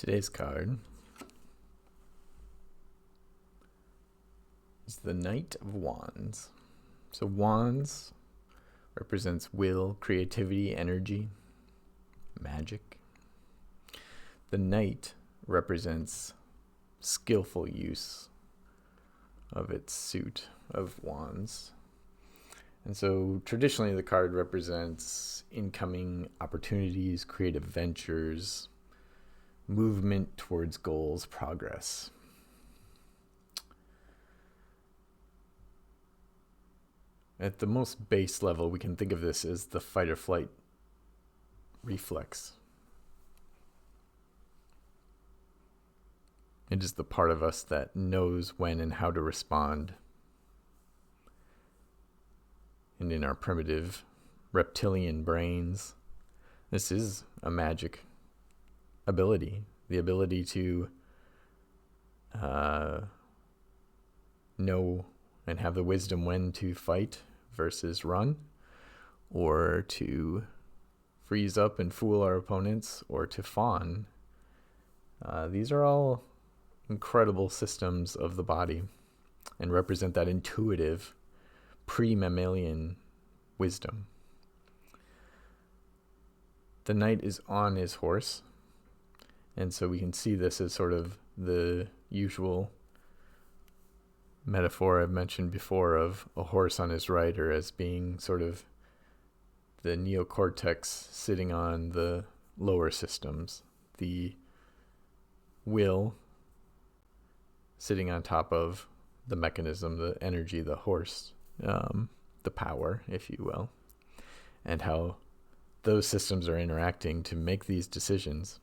Today's card is the Knight of Wands. So wands represents will, creativity, energy, magic. The knight represents skillful use of its suit of wands. And so traditionally the card represents incoming opportunities, creative ventures, movement towards goals, progress. At the most base level, we can think of this as the fight or flight reflex. It is the part of us that knows when and how to respond. And in our primitive reptilian brains, this is a magic ability. The ability to know and have the wisdom when to fight versus run, or to freeze up and fool our opponents, or to fawn. These are all incredible systems of the body and represent that intuitive pre-mammalian wisdom. The knight is on his horse, and so we can see this as sort of the usual metaphor I've mentioned before of a horse on his rider as being sort of the neocortex sitting on the lower systems, the will sitting on top of the mechanism, the energy, the horse, the power, if you will, and how those systems are interacting to make these decisions.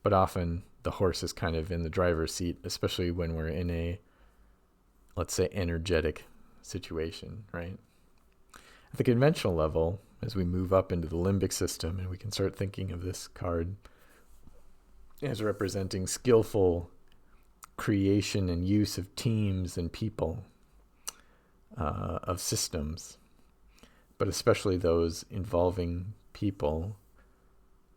But often the horse is kind of in the driver's seat, especially when we're in a, let's say, energetic situation, right? At the conventional level, as we move up into the limbic system, and we can start thinking of this card as representing skillful creation and use of teams and people, of systems, but especially those involving people,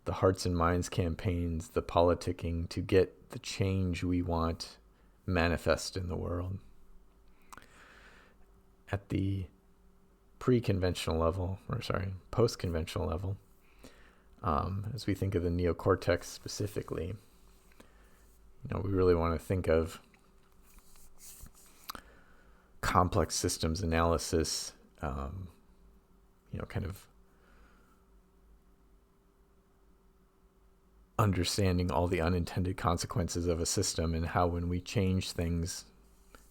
the hearts and minds campaigns, the politicking to get the change we want manifest in the world. At the post-conventional level, as we think of the neocortex specifically, we really want to think of complex systems analysis, kind of understanding all the unintended consequences of a system and how when we change things,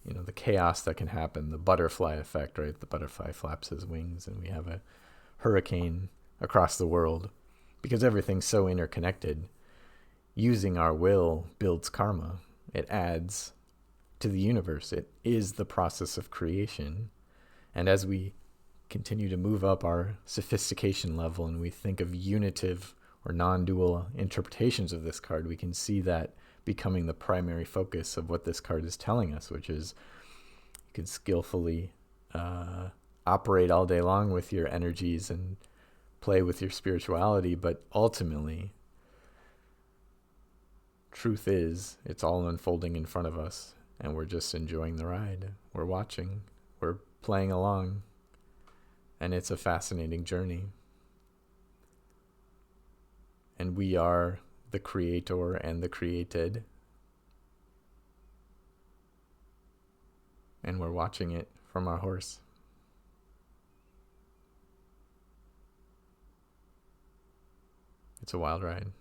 the chaos that can happen, the butterfly effect, right? The butterfly flaps his wings and we have a hurricane across the world because everything's so interconnected. Using our will builds karma. It adds to the universe. It is the process of creation. And as we continue to move up our sophistication level and we think of unitive or non-dual interpretations of this card, we can see that becoming the primary focus of what this card is telling us, which is you can skillfully operate all day long with your energies and play with your spirituality, but ultimately, truth is, it's all unfolding in front of us, and we're just enjoying the ride. We're watching, we're playing along, and it's a fascinating journey. And we are the creator and the created. And we're watching it from our horse. It's a wild ride.